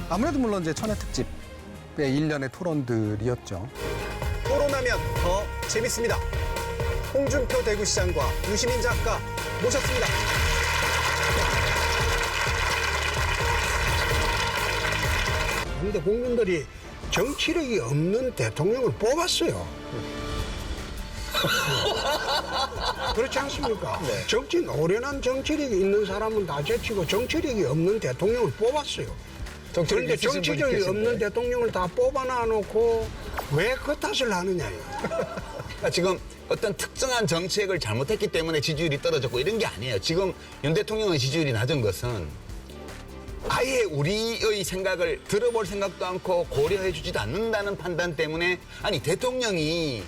아무래도 물론 이제 천회 특집의 일련의 토론들이었죠. 토론하면 더 재밌습니다. 홍준표 대구시장과 유시민 작가 모셨습니다. 근데 국민들이 정치력이 없는 대통령을 뽑았어요. 그렇지 않습니까? 네. 노련한 정치력이 있는 사람은 다 제치고 정치력이 없는 대통령을 뽑았어요. 그런데 정치력이 없는 대통령을 다 뽑아놔 놓고 왜 그 탓을 하느냐요. 그러니까 지금 어떤 특정한 정책을 잘못했기 때문에 지지율이 떨어졌고 이런 게 아니에요. 지금 윤 대통령의 지지율이 낮은 것은 아예 우리의 생각을 들어볼 생각도 않고 고려해주지도 않는다는 판단 때문에 아니 대통령이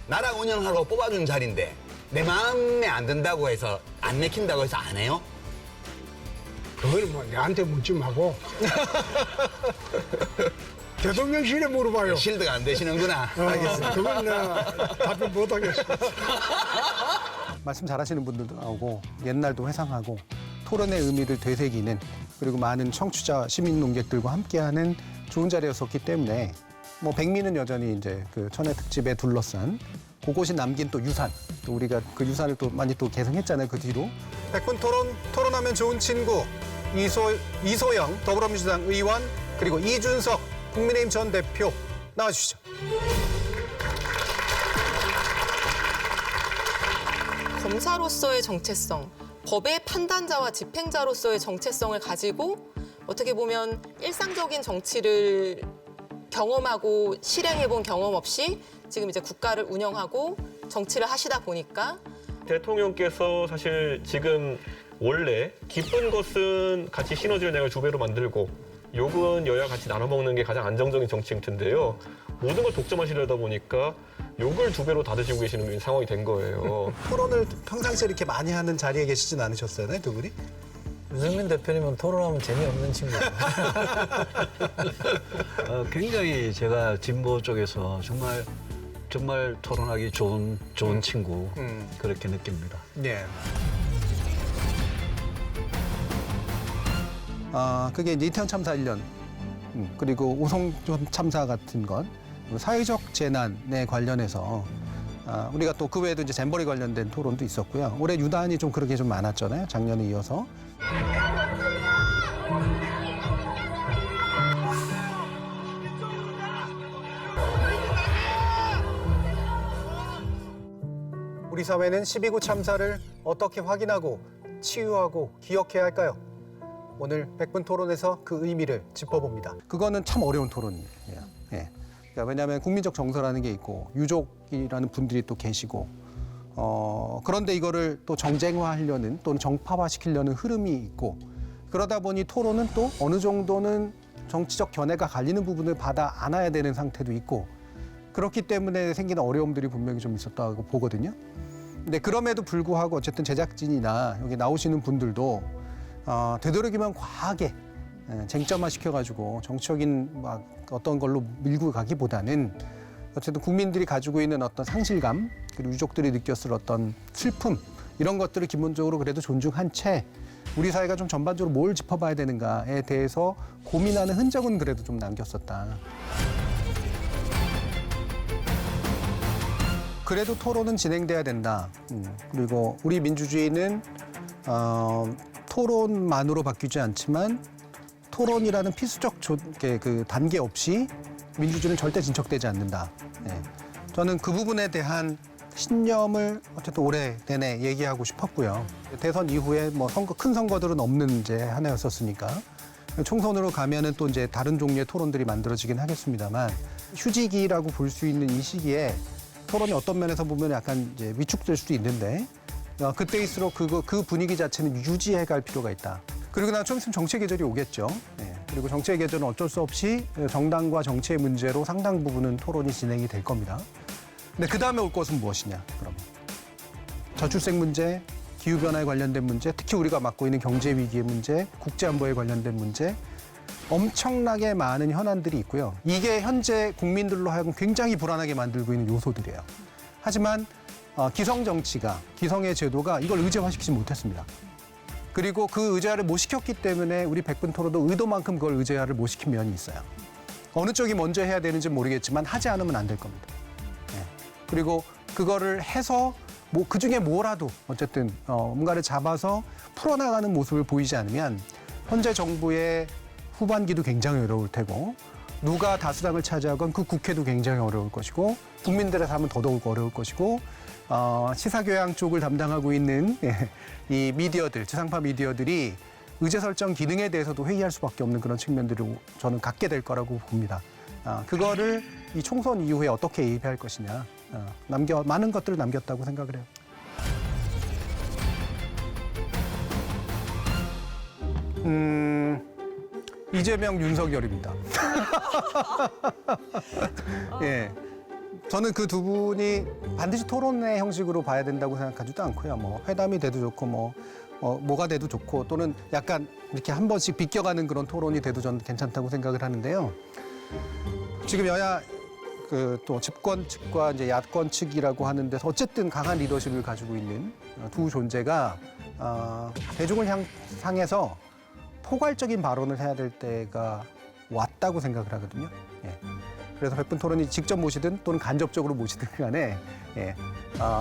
나라 운영하라고 뽑아준 자리인데 내 마음에 안 든다고 해서 안 내킨다고 해서 안 해요? 그거는 뭐 내한테 묻지 말고 대통령실에 물어봐요. 실드가 안 되시는구나. 알겠습니다. 그건 내가 답변 못하겠어. 말씀 잘하시는 분들도 나오고 옛날도 회상하고 토론의 의미를 되새기는 그리고 많은 청취자 시민 농객들과 함께하는 좋은 자리였었기 때문에 뭐 백미는 여전히 이제 그 천회 특집에 둘러싼 그곳이 남긴 또 유산 또 우리가 그 유산을 또 많이 또 계승했잖아요 그 뒤로. 백분 토론, 토론하면 좋은 친구 이소영 더불어민주당 의원 그리고 이준석 국민의힘 전 대표 나와주시죠. 검사로서의 정체성, 법의 판단자와 집행자로서의 정체성을 가지고 어떻게 보면 일상적인 정치를 경험하고 실행해본 경험 없이 지금 이제 국가를 운영하고 정치를 하시다 보니까 대통령께서 사실 지금 원래 기쁜 것은 같이 시너지를 내가 두 배로 만들고 욕은 여야 같이 나눠 먹는 게 가장 안정적인 정치 형태인데요. 모든 걸 독점하시려다 보니까 욕을 두 배로 다 드시고 계시는 상황이 된 거예요. 토론을 평상시에 이렇게 많이 하는 자리에 계시진 않으셨어요, 두 분이? 유승민 대표님은 토론하면 재미없는 친구예요. 굉장히 제가 진보 쪽에서 정말 토론하기 좋은 친구 그렇게 느낍니다. 네. 그게 이제 이태원 참사 1년 그리고 오송촌 참사 같은 것 사회적 재난에 관련해서 우리가 또 그 외에도 이제 잼버리 관련된 토론도 있었고요. 올해 유난히 좀 그렇게 좀 많았잖아요. 작년에 이어서. 우리 사회는 12구 참사를 어떻게 확인하고 치유하고 기억해야 할까요? 오늘 백분 토론에서 그 의미를 짚어봅니다. 그거는 참 어려운 토론이에요. 예. 그러니까 왜냐하면 국민적 정서라는 게 있고 유족이라는 분들이 또 계시고 그런데 이거를 또 정쟁화하려는 또는 정파화시키려는 흐름이 있고 그러다 보니 토론은 또 어느 정도는 정치적 견해가 갈리는 부분을 받아 안아야 되는 상태도 있고 그렇기 때문에 생기는 어려움들이 분명히 좀 있었다고 보거든요. 근데 그럼에도 불구하고 어쨌든 제작진이나 여기 나오시는 분들도 되도록이면 과하게 쟁점화 시켜가지고 정치적인 막 어떤 걸로 밀고 가기보다는 어쨌든 국민들이 가지고 있는 어떤 상실감 그리고 유족들이 느꼈을 어떤 슬픔 이런 것들을 기본적으로 그래도 존중한 채 우리 사회가 좀 전반적으로 뭘 짚어봐야 되는가에 대해서 고민하는 흔적은 그래도 좀 남겼었다. 그래도 토론은 진행돼야 된다. 그리고 우리 민주주의는 토론만으로 바뀌지 않지만 토론이라는 필수적 그 단계 없이 민주주의는 절대 진척되지 않는다. 네. 저는 그 부분에 대한 신념을 어쨌든 올해 내내 얘기하고 싶었고요. 대선 이후에 뭐 큰 선거들은 없는 이제 하나였었으니까 총선으로 가면은 또 이제 다른 종류의 토론들이 만들어지긴 하겠습니다만 휴지기라고 볼 수 있는 이 시기에 토론이 어떤 면에서 보면 약간 이제 위축될 수도 있는데 그때일수록 그 분위기 자체는 유지해 갈 필요가 있다. 그리고 좀 있으면 정치의 계절이 오겠죠. 네. 그리고 정치의 계절은 어쩔 수 없이 정당과 정치의 문제로 상당 부분은 토론이 진행이 될 겁니다. 근데 그 다음에 올 것은 무엇이냐, 그러면. 저출생 문제, 기후변화에 관련된 문제, 특히 우리가 맡고 있는 경제 위기의 문제, 국제안보에 관련된 문제, 엄청나게 많은 현안들이 있고요. 이게 현재 국민들로 하여금 굉장히 불안하게 만들고 있는 요소들이에요. 하지만 기성 정치가, 기성의 제도가 이걸 의제화시키지 못했습니다. 그리고 그 의제화를 못 시켰기 때문에 우리 백분 토론도 의도만큼 그걸 의제화를 못 시킨 면이 있어요. 어느 쪽이 먼저 해야 되는지 모르겠지만 하지 않으면 안 될 겁니다. 예. 그리고 그거를 해서 뭐 그중에 뭐라도 어쨌든 뭔가를 잡아서 풀어나가는 모습을 보이지 않으면 현재 정부의 후반기도 굉장히 어려울 테고 누가 다수당을 차지하건 그 국회도 굉장히 어려울 것이고 국민들의 삶은 더더욱 어려울 것이고 시사교양 쪽을 담당하고 있는 이 미디어들, 지상파 미디어들이 의제 설정 기능에 대해서도 회의할 수밖에 없는 그런 측면들을 저는 갖게 될 거라고 봅니다. 그거를 이 총선 이후에 어떻게 예비할 것이냐, 많은 것들을 남겼다고 생각을 해요. 이재명, 윤석열입니다. 예. 저는 그 두 분이 반드시 토론회 형식으로 봐야 된다고 생각하지도 않고요. 뭐 회담이 돼도 좋고 뭐가 돼도 좋고 또는 약간 이렇게 한 번씩 비껴가는 그런 토론이 돼도 저는 괜찮다고 생각을 하는데요. 지금 여야 또 집권 측과 이제 야권 측이라고 하는 데서 어쨌든 강한 리더십을 가지고 있는 두 존재가 대중을 향해서 포괄적인 발언을 해야 될 때가 왔다고 생각을 하거든요. 예. 그래서 백분 토론이 직접 모시든 또는 간접적으로 모시든 간에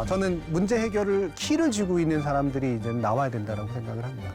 저는 문제 해결을 키를 쥐고 있는 사람들이 이제 나와야 된다고 생각을 합니다.